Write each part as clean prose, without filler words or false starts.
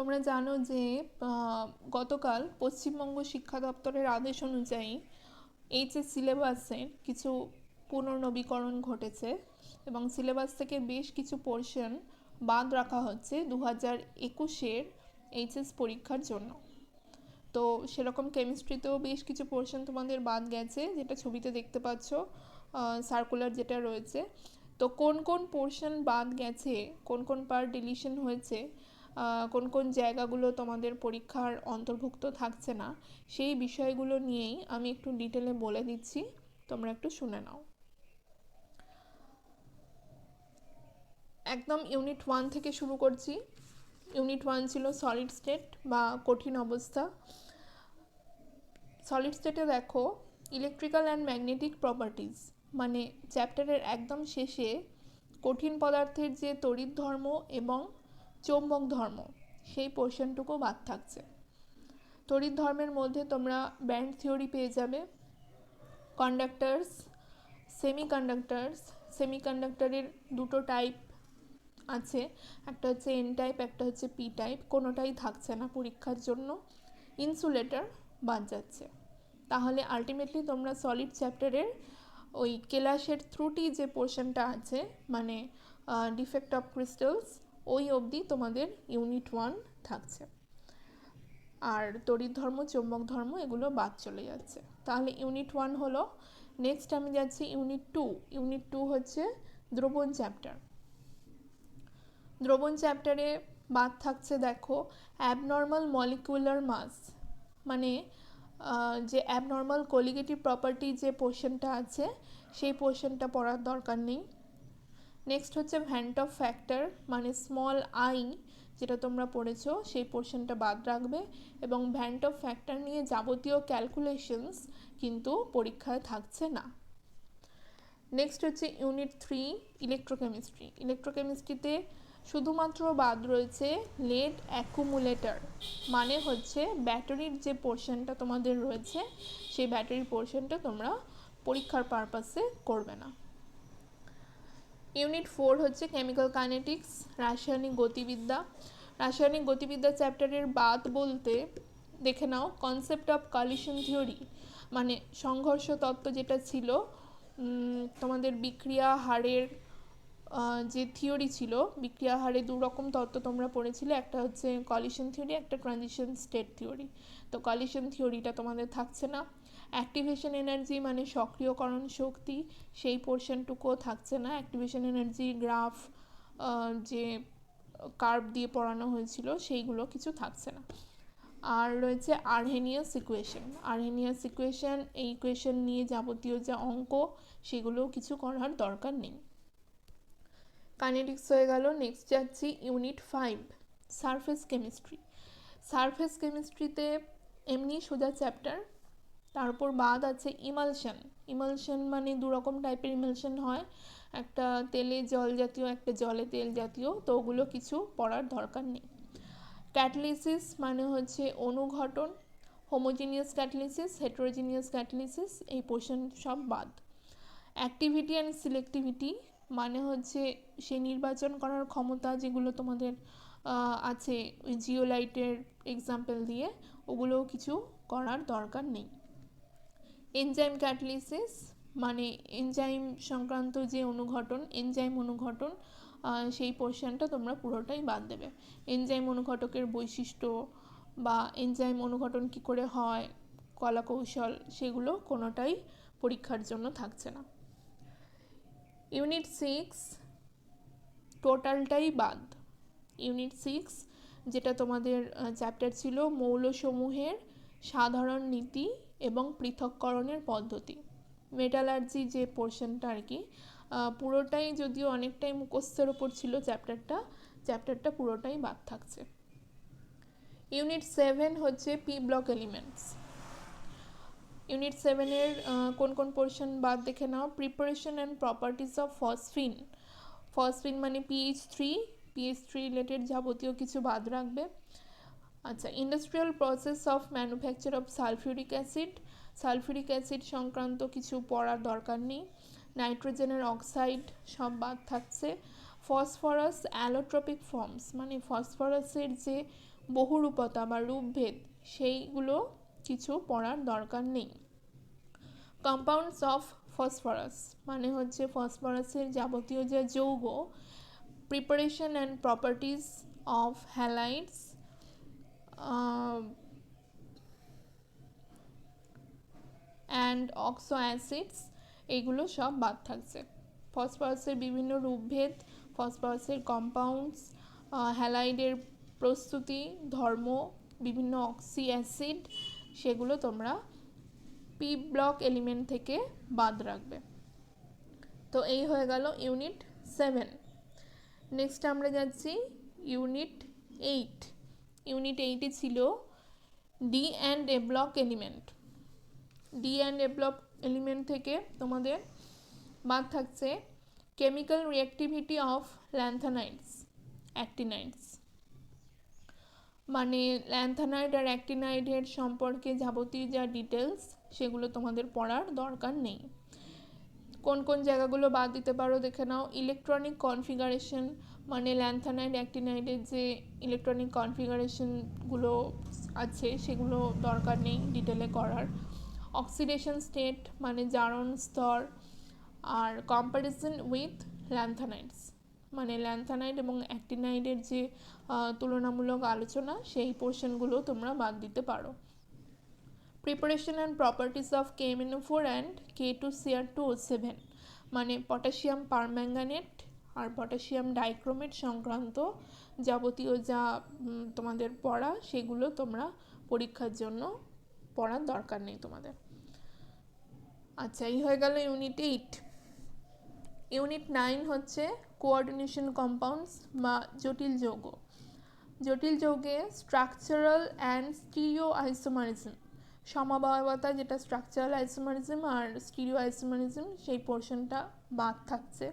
তোমরা জানো যে গতকাল পশ্চিমবঙ্গ শিক্ষা দপ্তরের আদেশ অনুযায়ী এইচএস সিলেবাসের কিছু পুনর্নবীকরণ ঘটেছে এবং সিলেবাস থেকে বেশ কিছু পোর্শন বাদ রাখা হচ্ছে 2021-এর এইচএস পরীক্ষার জন্য। তো সেরকম কেমিস্ট্রিতেও বেশ কিছু পোর্শন তোমাদের বাদ গেছে, যেটা ছবিতে দেখতে পাচ্ছ, সার্কুলার যেটা রয়েছে। তো কোন কোন পোর্শন বাদ গেছে, কোন কোন পার্ট ডিলিশন হয়েছে, কোন কোন জায়গাগুলো তোমাদের পরীক্ষার অন্তর্ভুক্ত থাকছে না, সেই বিষয়গুলো নিয়েই আমি একটু ডিটেলে বলে দিচ্ছি, তোমরা একটু শুনে নাও। একদম ইউনিট 1 থেকে শুরু করছি। ইউনিট 1 ছিল সলিড স্টেট বা কঠিন অবস্থা। সলিড স্টেটে দেখো ইলেকট্রিক্যাল অ্যান্ড ম্যাগনেটিক প্রপার্টিজ, মানে চ্যাপ্টারের একদম শেষে কঠিন পদার্থের যে তড়িৎ ধর্ম এবং চৌম্বক ধর্ম, সেই পোর্শনটুকু বাদ থাকছে। তড়িৎ ধর্মের মধ্যে তোমরা ব্যান্ড থিওরি পেয়ে যাবে, কন্ডাক্টার্স, সেমিকন্ডাক্টার্স। সেমিকন্ডাক্টরের দুটো টাইপ আছে, একটা হচ্ছে এন টাইপ, একটা হচ্ছে পি টাইপ, কোনোটাই থাকছে না পরীক্ষার জন্য। ইনসুলেটর বাদ যাচ্ছে। তাহলে আলটিমেটলি তোমরা সলিড চ্যাপ্টারের ওই কেলাসের ত্রুটি যে পোর্শনটা আছে, মানে ডিফেক্ট অফ ক্রিস্টালস, ওই অবধি তোমাদের ইউনিট 1 থাকছে, আর তড়িৎ ধর্ম, চৌম্বক ধর্ম এগুলো বাদ চলে যাচ্ছে। তাহলে ইউনিট 1 হলো। নেক্সট আমি যাচ্ছি ইউনিট 2। ইউনিট 2 হচ্ছে দ্রবণ চ্যাপ্টার। দ্রবণ চ্যাপ্টারে বাদ থাকছে দেখো অ্যাবনর্মাল মলিকুলার মাস, মানে যে অ্যাবনর্মাল কোলিগেটিভ প্রপার্টি যে পোর্শনটা আছে, সেই পোর্শনটা পড়ার দরকার নেই। নেক্সট হচ্ছে ভ্যান্ট অফ ফ্যাক্টর, মানে স্মল আই, যেটা তোমরা পড়েছো, সেই পোর্শনটা বাদ রাখবে, এবং ভ্যান্ট অফ ফ্যাক্টর নিয়ে যাবতীয় ক্যালকুলেশনস কিন্তু পরীক্ষায় থাকছে না। নেক্সট হচ্ছে ইউনিট 3 ইলেকট্রোকেমিস্ট্রি। ইলেকট্রোকেমিস্ট্রিতে শুধুমাত্র বাদ রয়েছে লেড অ্যাকুমুলেটর, মানে হচ্ছে ব্যাটারির যে পোর্শনটা তোমাদের রয়েছে, সেই ব্যাটারির পোর্শনটা তোমরা পরীক্ষার পারপাসে করবে না। ইউনিট 4 হচ্ছে কেমিক্যাল কাইনেটিক্স, রাসায়নিক গতিবিদ্যা। রাসায়নিক গতিবিদ্যা চ্যাপ্টারের বাদ বলতে দেখে নাও কনসেপ্ট অফ কলিশন থিওরি, মানে সংঘর্ষ তত্ত্ব যেটা ছিল তোমাদের বিক্রিয়া হারের যে থিওরি ছিল, বিক্রিয়া হারে দু রকম তত্ত্ব তোমরা পড়েছিলে, একটা হচ্ছে কলিশন থিওরি, একটা ট্রানজিশন স্টেট থিওরি। তো কলিশন থিওরিটা তোমাদের থাকছে না। অ্যাক্টিভেশন এনার্জি, মানে সক্রিয়করণ শক্তি, সেই পোর্শনটুকুও থাকছে না। অ্যাক্টিভেশন এনার্জি গ্রাফ যে কার্ভ দিয়ে পড়ানো হয়েছিল, সেইগুলো কিছু থাকছে না। আর রয়েছে আরহেনিয়াস ইকুয়েশন। আরহেনিয়াস ইকুয়েশন, এই ইকুয়েশন নিয়ে যাবতীয় যে অঙ্ক, সেগুলোও কিছু করার দরকার নেই। কাইনেটিক্স হয়ে গেল। নেক্সট যাচ্ছি ইউনিট 5 সারফেস কেমিস্ট্রি। সারফেস কেমিস্ট্রিতে এমনি সোজা চ্যাপ্টার, তারপর বাদ আছে ইমালশন। ইমালশন মানে দু রকম টাইপের ইমালশন হয়, একটা তেলে জল জাতীয়, একটা জলে তেল জাতীয়, তো ওগুলো কিছু পড়ার দরকার নেই। ক্যাটালিসিস মানে হচ্ছে অনুঘটন, হোমোজিনিয়াস ক্যাটালিসিস, হেটেরোজিনিয়াস ক্যাটালিসিস, এই পোর্শন সব বাদ। অ্যাক্টিভিটি অ্যান্ড সিলেক্টিভিটি মানে হচ্ছে সেই নির্বাচন করার ক্ষমতা যেগুলো তোমাদের আছে ওই জিওলাইটের এক্সাম্পল দিয়ে, ওগুলোও কিছু করার দরকার নেই। এনজাইম ক্যাটালিসিস মানে এনজাইম সংক্রান্ত যে অনুঘটন, এনজাইম অনুঘটন, সেই পোর্শনটা তোমরা পুরোটাই বাদ দেবে। এনজাইম অনুঘটকের বৈশিষ্ট্য বা এনজাইম অনুঘটন কী করে হয়, কলাকৌশল, সেগুলো কোনোটাই পরীক্ষার জন্য থাকছে না। ইউনিট 6 টোটালটাই বাদ। ইউনিট 6 যেটা তোমাদের চ্যাপ্টার ছিল মৌলসমূহের সাধারণ নীতি এবং পৃথককরণের পদ্ধতি, মেটালার্জি যে পোর্শনটা আর কি, পুরোটাই যদিও অনেকটাই মুখস্থের ওপর ছিল চ্যাপ্টারটা পুরোটাই বাদ থাকছে। ইউনিট 7 হচ্ছে পি ব্লক এলিমেন্টস। ইউনিট 7-এর কোন কোন পোর্শন বাদ দেখে নাও। Preparation and properties of phosphine. Phosphine মানে পিএইচ3 রিলেটেড যাবতীয় কিছু বাদ রাখবে। আচ্ছা, industrial process of manufacture of sulphuric acid, sulphuric acid সংক্রান্ত কিছু পড়ার দরকার নেই। নাইট্রোজেনের অক্সাইড সব বাদ থাকছে। ফসফরাস অ্যালোট্রপিক ফর্মস, মানে ফসফরাসের যে বহুরূপতা বা রূপভেদ সেইগুলো কিছু পড়ার দরকার নেই। কম্পাউন্ডস অফ ফসফরাস মানে হচ্ছে ফসফরাসের যাবতীয় যে যৌগ, preparation and properties of halides, and oxo acids, এইগুলো সব বাদ থাকছে। ফসফরাসের বিভিন্ন রূপভেদ, ফসফরাসের কম্পাউন্ডস, হ্যালাইডের প্রস্তুতি, ধর্ম, বিভিন্ন অক্সি অ্যাসিড, সেগুলো তোমরা পি ব্লক এলিমেন্ট থেকে বাদ রাখবে। তো এই হয়ে গেল ইউনিট 7। নেক্সট আমরা যাচ্ছি ইউনিট 8। ইউনিট 8-এ ছিল D and a block element. D and a block element থেকে তোমাদের বাদ থাকছে chemical reactivity of lanthanides, actinides. মানে ল্যান্থানাইড আর অ্যাক্টিনাইডের সম্পর্কে যাবতীয় যা ডিটেলস সেগুলো তোমাদের পড়ার দরকার নেই। কোন কোন জায়গাগুলো বাদ দিতে পারো দেখে নাও। ইলেকট্রনিক কনফিগারেশন মানে ল্যান্থানাইড অ্যাক্টিনাইডের যে ইলেকট্রনিক কনফিগারেশনগুলো আছে সেগুলো দরকার নেই ডিটেলে করার। অক্সিডেশন স্টেট মানে জারণ স্তর, আর কম্প্যারিজন উইথ ল্যান্থানাইডস মানে ল্যান্থানাইড এবং অ্যাক্টিনাইডের যে তুলনামূলক আলোচনা, সেই পোর্শনগুলো তোমরা বাদ দিতে পারো। Preparation and properties of KMnO4 and K2Cr2O7 মানে পটাশিয়াম পারম্যাঙ্গানেট আর পটাশিয়াম ডাইক্রোমেট সংক্রান্ত যাবতীয় যা তোমাদের পড়া, সেগুলো তোমরা পরীক্ষার জন্য পড়ার দরকার নেই তোমাদের। আচ্ছা, এই হয়ে গেল ইউনিট 8। ইউনিট 9 হচ্ছে কোঅর্ডিনেশন কম্পাউন্ডস বা জটিল যৌগ। জটিল যৌগে স্ট্রাকচারাল অ্যান্ড স্টিরিও আইসোমারিজম, সমবায়বতা যেটা স্ট্রাকচারাল আইসোমারিজম আর স্টিরিও আইসোমারিজম, সেই পোর্শনটা বাদ থাকছে।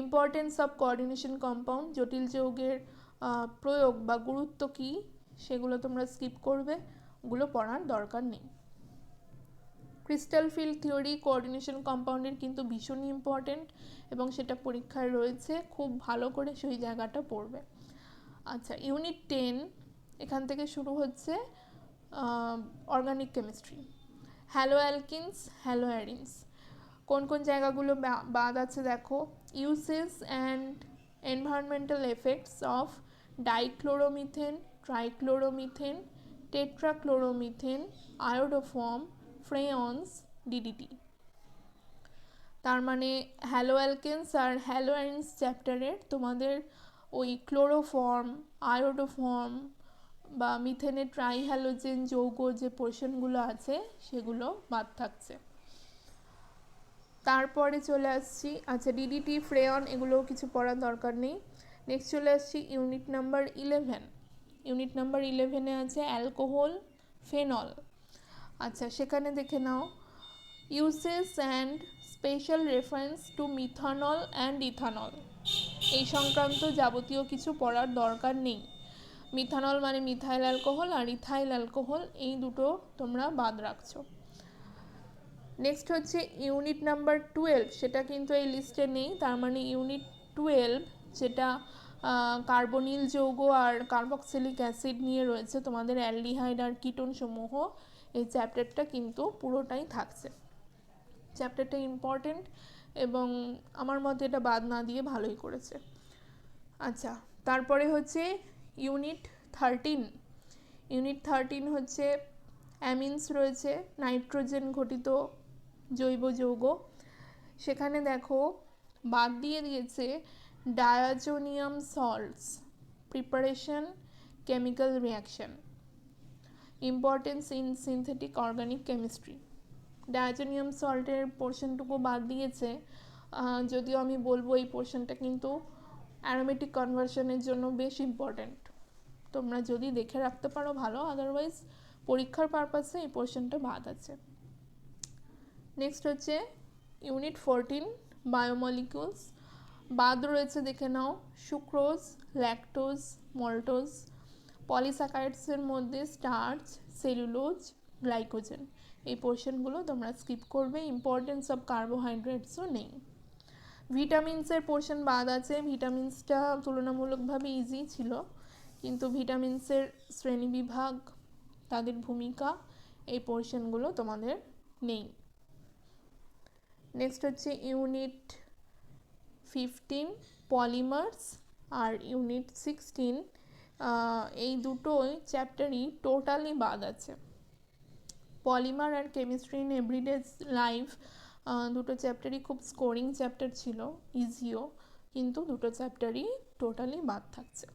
ইম্পর্টেন্স অফ কোঅর্ডিনেশন কম্পাউন্ড, জটিল যৌগের প্রয়োগ বা গুরুত্ব কী সেগুলো তোমরা স্কিপ করবে, ওগুলো পড়ার দরকার নেই। ক্রিস্টাল ফিল্ড থিওরি কোঅর্ডিনেশন কম্পাউন্ডের কিন্তু ভীষণই ইম্পর্টেন্ট এবং সেটা পরীক্ষায় রয়েছে, খুব ভালো করে সেই জায়গাটা পড়বে। আচ্ছা, ইউনিট 10 এখান থেকে শুরু হচ্ছে organic chemistry. Haloalkanes, haloarenes, কোন কোন জায়গাগুলো বাদ আছে দেখো। Uses and environmental effects of dichloromethane, trichloromethane, tetrachloromethane, iodoform, freons, DDT. তার মানে হ্যালো অ্যালকেন্স আর হ্যালো অ্যারিনস চ্যাপ্টারের তোমাদের ওই ক্লোরোফর্ম, আয়োডোফর্ম বা মিথেনের ট্রাইহ্যালোজেন যৌগ যে পোর্শনগুলো আছে সেগুলো বাদ থাকছে। তারপরে চলে আসছি, আচ্ছা ডিডিটি, ফ্রেয়ন এগুলো কিছু পড়ার দরকার নেই। নেক্সট চলে আসছি ইউনিট নাম্বার 11। ইউনিট নাম্বার 11-এ আছে অ্যালকোহল, ফেনল। আচ্ছা, সেখানে দেখে নাও uses and special reference to methanol and ethanol, এই সংক্রান্ত যাবতীয় কিছু পড়ার দরকার নেই। মিথানল মানে মিথাইল অ্যালকোহল আর ইথাইল অ্যালকোহল, এই দুটো তোমরা বাদ রাখছো। নেক্সট হচ্ছে ইউনিট নাম্বার 12, সেটা কিন্তু এই লিস্টে নেই। তার মানে ইউনিট 12 যেটা কার্বনিল যৌগ আর কার্বক্সিলিক অ্যাসিড নিয়ে রয়েছে, তোমাদের অ্যালডিহাইড আর কিটোন সমূহ, এই চ্যাপ্টারটা কিন্তু পুরোটাই থাকছে। চ্যাপ্টারটা ইম্পর্টেন্ট এবং আমার মতে এটা বাদ না দিয়ে ভালোই করেছে। আচ্ছা, তারপরে হচ্ছে ইউনিট 13। ইউনিট 13 হচ্ছে অ্যামিনস রয়েছে, নাইট্রোজেন ঘটিত জৈব যৌগ। সেখানে দেখো বাদ দিয়ে দিয়েছে diazonium salts, preparation, chemical reaction, importance in synthetic organic chemistry. Diazonium সল্টের পোর্শনটুকু বাদ দিয়েছে, যদিও আমি বলবো এই পোর্শনটা কিন্তু অ্যারোমেটিক কনভার্সনের জন্য বেশ ইম্পর্টেন্ট। তোমরা যদি দেখে রাখতে পারো ভালো, আদারওয়াইজ পরীক্ষার পারপাসে এই পোর্শনটা বাদ আছে। নেক্সট হচ্ছে ইউনিট 14 বায়োমলিকিউলস। বাদ রয়েছে দেখে নাও সুক্রোজ, ল্যাকটোজ, মল্টোজ, পলিস্যাকারাইডসের মধ্যে স্টার্চ, সেলুলোজ, গ্লাইকোজেন, এই পোর্শনগুলো তোমরা স্কিপ করবে। ইম্পর্টেন্স অফ কার্বোহাইড্রেটসও নেই। ভিটামিনসের পোর্শন বাদ আছে, ভিটামিনসটা তুলনামূলকভাবে ইজি ছিল, কিন্তু ভিটামিনসের শ্রেণীবিভাগ, তাদের ভূমিকা, এই পোর্শনগুলো তোমাদের নেই। নেক্সট হচ্ছে ইউনিট 15 পলিমার্স আর ইউনিট 16, এই দুটোই চ্যাপ্টারই টোটালি বাদ আছে। পলিমার আর কেমিস্ট্রি ইন এভরিডে লাইফ দুটো চ্যাপ্টারই খুব স্কোরিং চ্যাপ্টার ছিল, ইজিও, কিন্তু দুটো চ্যাপ্টারই টোটালি বাদ থাকছে।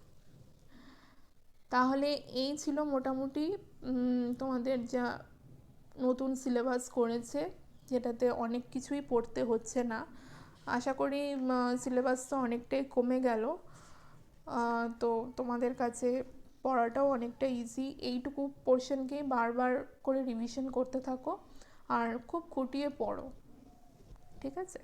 তাহলে এই ছিল মোটামুটি তোমাদের যা নতুন সিলেবাস করেছে, যেটাতে অনেক কিছুই পড়তে হচ্ছে না। আশা করি সিলেবাসটা অনেকটাই কমে গেল, তো তোমাদের কাছে পড়াটাও অনেকটা ইজি। এইটুকু পোর্শনকেই বারবার করে রিভিশন করতে থাকো আর খুব খুঁটিয়ে পড়ো, ঠিক আছে?